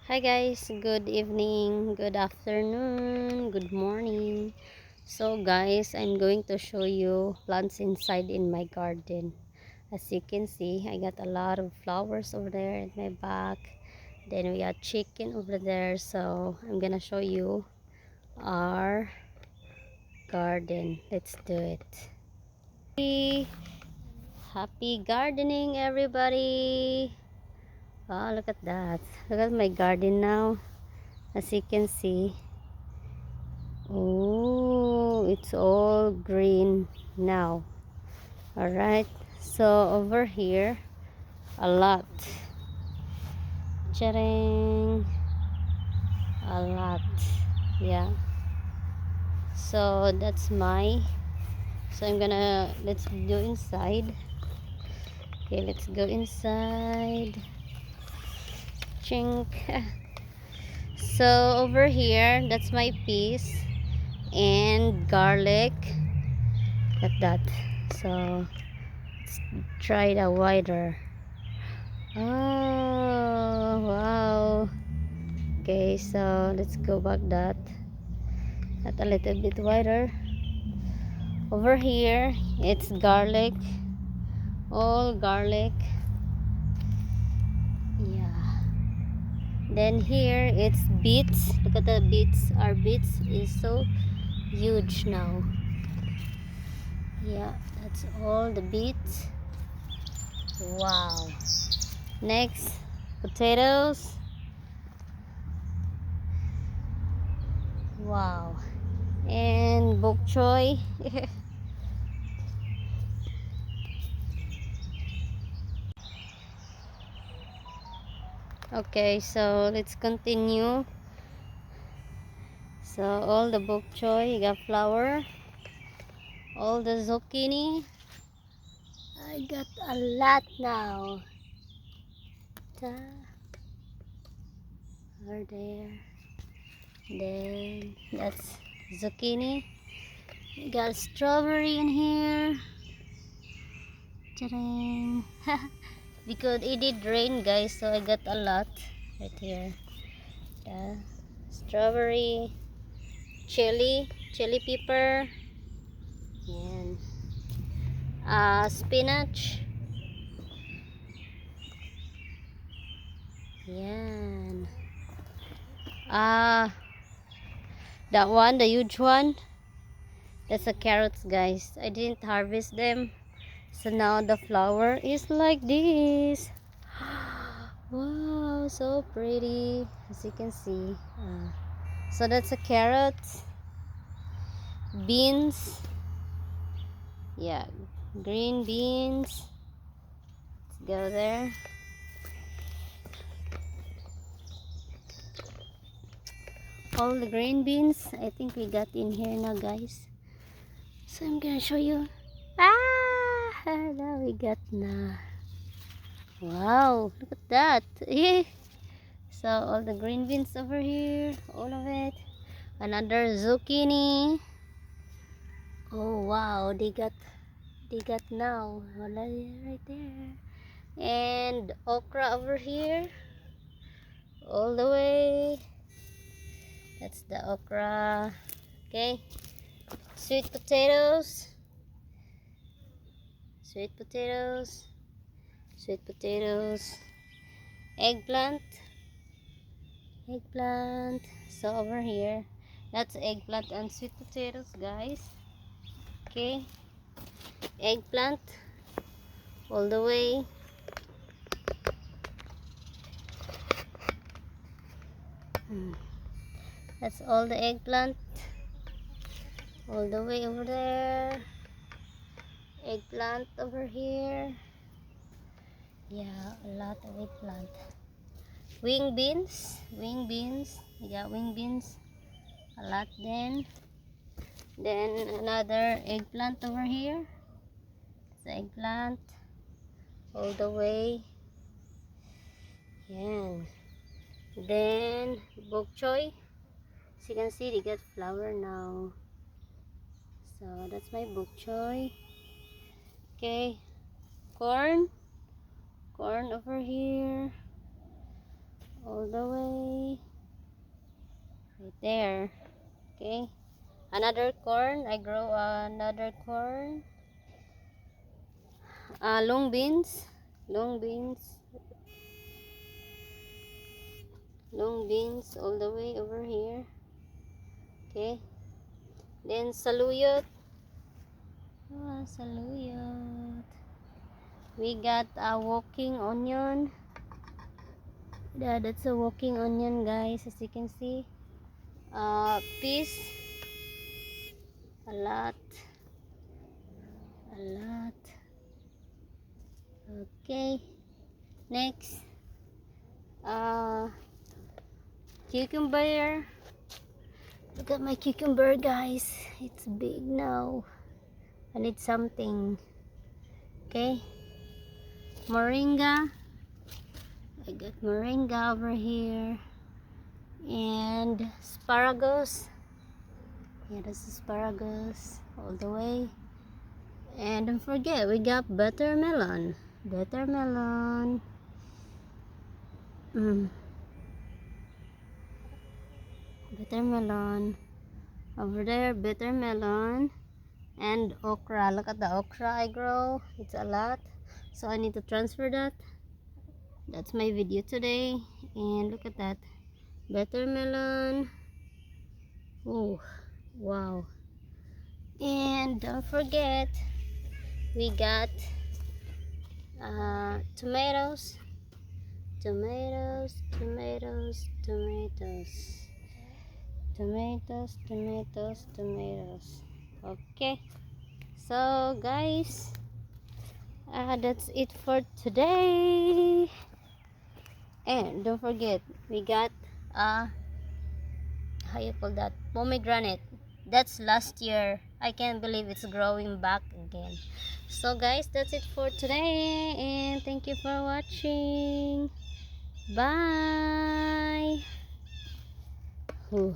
Hi guys, good evening, good afternoon, good morning. So guys, I'm going to show you plants inside in my garden. As you can see, I got a lot of flowers over there at my back. Then we got chicken over there. So I'm gonna show you our garden. Let's do it. Happy gardening everybody. Wow, look at that. Look at my garden now. As you can see, oh, it's all green now. All right, so over here, a lot. Charing, a lot. Yeah. So that's my. So I'm gonna let's go inside. Okay, let's go inside. Chink. So over here, that's my peas and garlic. Look at that. So let's try the wider. Oh, wow. Okay, so let's go back that a little bit wider. Over here, it's garlic. All garlic. Yeah. Then here, it's beets. Look at the beets. Our beets is so huge now. Yeah, that's all the beets. Wow. Next, potatoes. Wow. And bok choy. Okay, so let's continue. So all the bok choy, you got flour. All the zucchini. I got a lot now. Ta, over there. Then that's zucchini. You got strawberry in here. Ta-dang. Because it did rain, guys, so I got a lot right here. The strawberry, chili pepper, and spinach. Yan. That one, the huge one, that's the carrots, guys. I didn't harvest them, so now the flower is like this. Wow, so pretty, as you can see. So that's a carrot, beans. Yeah, green beans. Let's go there. All the green beans I think we got in here now, guys. So I'm gonna show you. Now we got na. Wow, look at that. So all the green beans over here, all of it. Another zucchini. Oh wow, they got now. Wala right there. And okra over here. All the way. That's the okra. Okay. Sweet potatoes. Sweet potatoes. Sweet potatoes. Eggplant. Eggplant. So over here, that's eggplant and sweet potatoes, guys. Okay. Eggplant. All the way. That's all the eggplant. All the way over there. Eggplant over here. Yeah, a lot of eggplant. Wing beans. Wing beans. We got wing beans. A lot then. Then another eggplant over here. It's eggplant. All the way. Yeah. Then bok choy. As you can see, they got flower now. So that's my bok choy. Okay. Corn. Corn over here. all the way right there. Okay, another corn. I grow another corn. Long beans, long beans, long beans all the way over here. Okay, then saluyot. Saluyot. We got a walking onion. Yeah, that's a walking onion, guys, as you can see. Peas, a lot. Okay, next, cucumber. Look at my cucumber, guys, it's big now. I need something. Okay, moringa. I got moringa over here, and asparagus. Yeah, that's asparagus all the way. And don't forget, we got buttermelon. Buttermelon. Buttermelon. Over there, buttermelon. And okra. Look at the okra I grow. It's a lot. So I need to transfer that. That's my video today. And look at that. Buttermelon. Oh, wow. And don't forget, we got tomatoes. Tomatoes. Okay, so guys, that's it for today. And don't forget, we got how you call that, pomegranate. That's last year. I can't believe it's growing back again. So guys, that's it for today, and thank you for watching. Bye. Ooh.